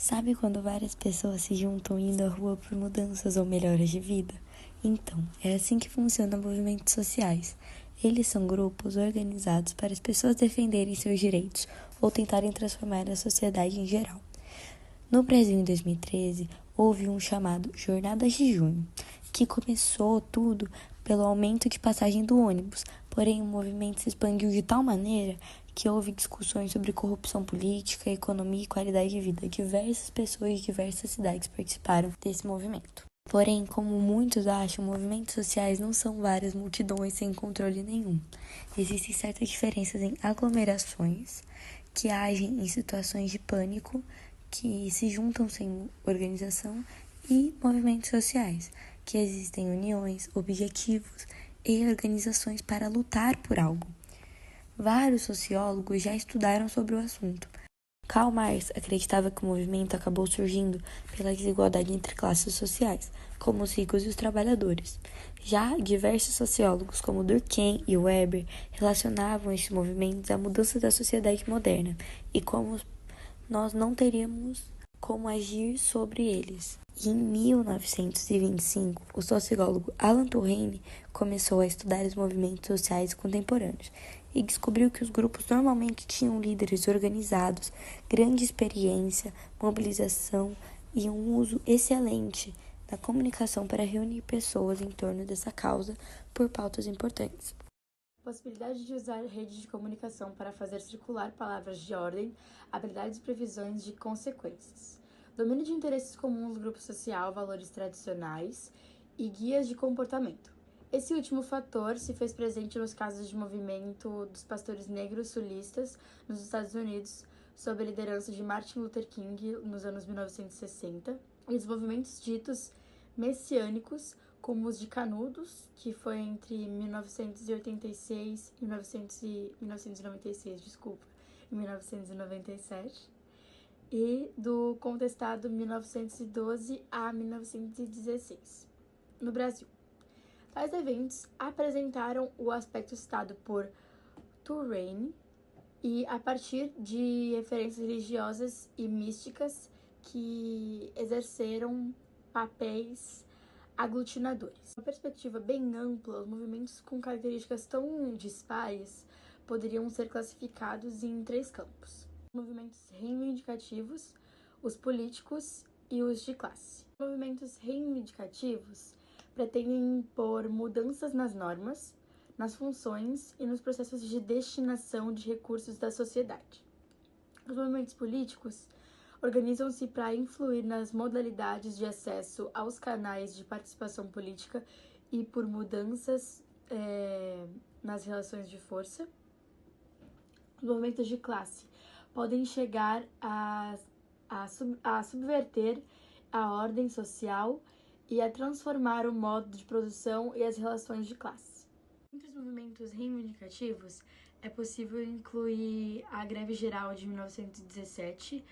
Sabe quando várias pessoas se juntam indo à rua por mudanças ou melhoras de vida? Então, é assim que funcionam movimentos sociais. Eles são grupos organizados para as pessoas defenderem seus direitos ou tentarem transformar a sociedade em geral. No Brasil, em 2013, houve um chamado Jornadas de Junho, que começou tudo pelo aumento de passagem do ônibus, porém o movimento se expandiu de tal maneira que houve discussões sobre corrupção política, economia e qualidade de vida. Diversas pessoas de diversas cidades participaram desse movimento. Porém, como muitos acham, movimentos sociais não são várias multidões sem controle nenhum. Existem certas diferenças em aglomerações que agem em situações de pânico, que se juntam sem organização, e movimentos sociais, que existem uniões, objetivos e organizações para lutar por algo. Vários sociólogos já estudaram sobre o assunto. Karl Marx acreditava que o movimento acabou surgindo pela desigualdade entre classes sociais, como os ricos e os trabalhadores. Já diversos sociólogos, como Durkheim e Weber, relacionavam esses movimentos à mudança da sociedade moderna e como nós não teríamos como agir sobre eles. Em 1925, o sociólogo Alan Turing começou a estudar os movimentos sociais contemporâneos e descobriu que os grupos normalmente tinham líderes organizados, grande experiência, mobilização e um uso excelente da comunicação para reunir pessoas em torno dessa causa por pautas importantes. Possibilidade de usar redes de comunicação para fazer circular palavras de ordem, habilidades e previsões de consequências. Domínio de interesses comuns do grupo social, valores tradicionais e guias de comportamento. Esse último fator se fez presente nos casos de movimento dos pastores negros sulistas nos Estados Unidos, sob a liderança de Martin Luther King nos anos 1960, e os movimentos ditos messiânicos, como os de Canudos, que foi entre 1986 e 1997, e do contestado 1912 a 1916, no Brasil. Tais eventos apresentaram o aspecto citado por Turing e a partir de referências religiosas e místicas que exerceram papéis aglutinadores. Uma perspectiva bem ampla, os movimentos com características tão dispares poderiam ser classificados em 3 campos: movimentos reivindicativos, os políticos e os de classe. Os movimentos reivindicativos pretendem impor mudanças nas normas, nas funções e nos processos de destinação de recursos da sociedade. Os movimentos políticos organizam-se para influir nas modalidades de acesso aos canais de participação política e por mudanças nas relações de força. Os movimentos de classe podem chegar a subverter a ordem social e a transformar o modo de produção e as relações de classe. Entre os movimentos reivindicativos, é possível incluir a Greve Geral de 1917,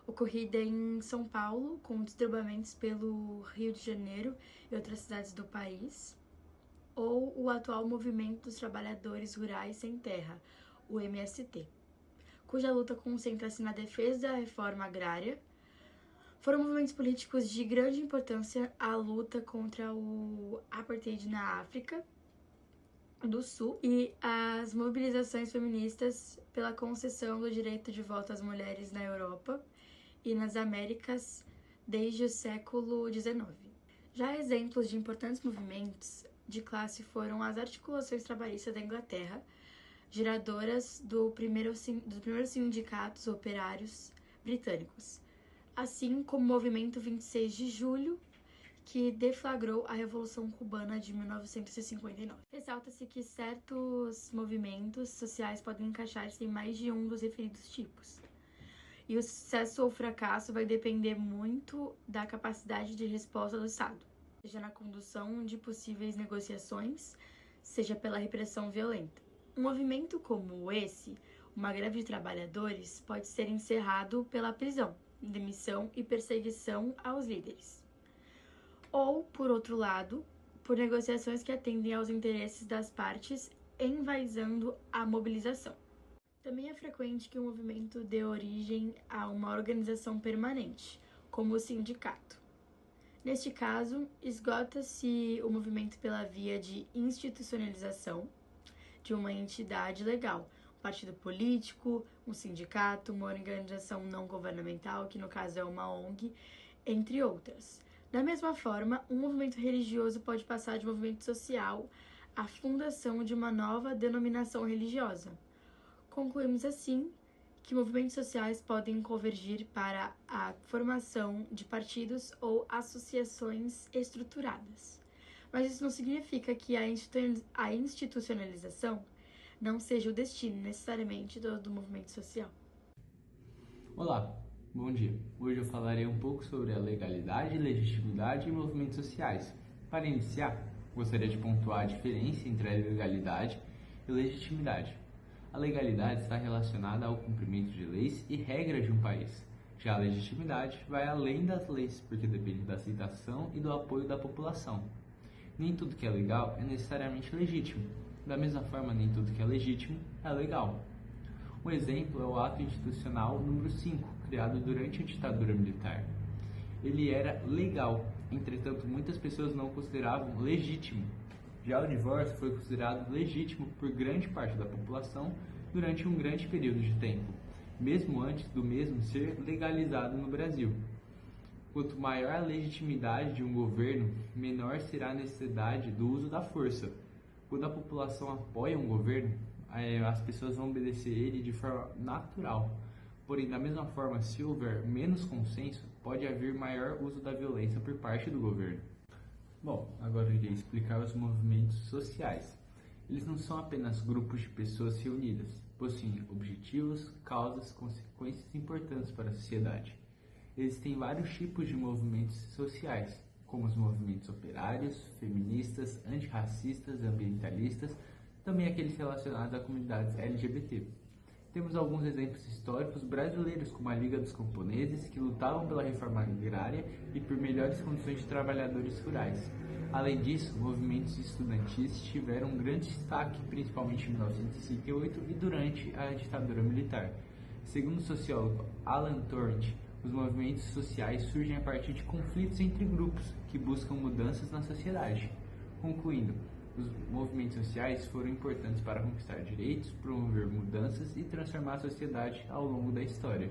ocorrida em São Paulo, com desdobramentos pelo Rio de Janeiro e outras cidades do país, ou o atual Movimento dos Trabalhadores Rurais Sem Terra, o MST, cuja luta concentra-se na defesa da reforma agrária. Foram movimentos políticos de grande importância à luta contra o apartheid na África do Sul e as mobilizações feministas pela concessão do direito de voto às mulheres na Europa e nas Américas desde o século XIX. Já exemplos de importantes movimentos de classe foram as articulações trabalhistas da Inglaterra, geradoras dos primeiros sindicatos operários britânicos, assim como o movimento 26 de julho, que deflagrou a Revolução Cubana de 1959. Ressalta-se que certos movimentos sociais podem encaixar-se em mais de um dos referidos tipos. E o sucesso ou fracasso vai depender muito da capacidade de resposta do Estado, seja na condução de possíveis negociações, seja pela repressão violenta. Um movimento como esse, uma greve de trabalhadores, pode ser encerrado pela prisão, demissão e perseguição aos líderes. Ou, por outro lado, por negociações que atendem aos interesses das partes, envaizando a mobilização. Também é frequente que o movimento dê origem a uma organização permanente, como o sindicato. Neste caso, esgota-se o movimento pela via de institucionalização de uma entidade legal, um partido político, um sindicato, uma organização não governamental, que no caso é uma ONG, entre outras. Da mesma forma, um movimento religioso pode passar de movimento social à fundação de uma nova denominação religiosa. Concluímos assim que movimentos sociais podem convergir para a formação de partidos ou associações estruturadas. Mas isso não significa que a institucionalização não seja o destino necessariamente do movimento social. Olá, bom dia. Hoje eu falarei um pouco sobre a legalidade, legitimidade e movimentos sociais. Para iniciar, gostaria de pontuar a diferença entre a legalidade e legitimidade. A legalidade está relacionada ao cumprimento de leis e regras de um país. Já a legitimidade vai além das leis, porque depende da aceitação e do apoio da população. Nem tudo que é legal é necessariamente legítimo. Da mesma forma, nem tudo que é legítimo é legal. Um exemplo é o Ato Institucional número 5, criado durante a ditadura militar. Ele era legal, entretanto muitas pessoas não o consideravam legítimo. Já o divórcio foi considerado legítimo por grande parte da população durante um grande período de tempo, mesmo antes do mesmo ser legalizado no Brasil. Quanto maior a legitimidade de um governo, menor será a necessidade do uso da força. Quando a população apoia um governo, as pessoas vão obedecer ele de forma natural. Porém, da mesma forma, se houver menos consenso, pode haver maior uso da violência por parte do governo. Bom, agora eu irei explicar os movimentos sociais. Eles não são apenas grupos de pessoas reunidas, possuem objetivos, causas, consequências importantes para a sociedade. Existem vários tipos de movimentos sociais, como os movimentos operários, feministas, antirracistas, ambientalistas, também aqueles relacionados a comunidades LGBT. Temos alguns exemplos históricos brasileiros, como a Liga dos Camponeses, que lutavam pela reforma agrária e por melhores condições de trabalhadores rurais. Além disso, movimentos estudantis tiveram um grande destaque, principalmente em 1968 e durante a ditadura militar. Segundo o sociólogo Alan Torrent, os movimentos sociais surgem a partir de conflitos entre grupos que buscam mudanças na sociedade. Concluindo, os movimentos sociais foram importantes para conquistar direitos, promover mudanças e transformar a sociedade ao longo da história.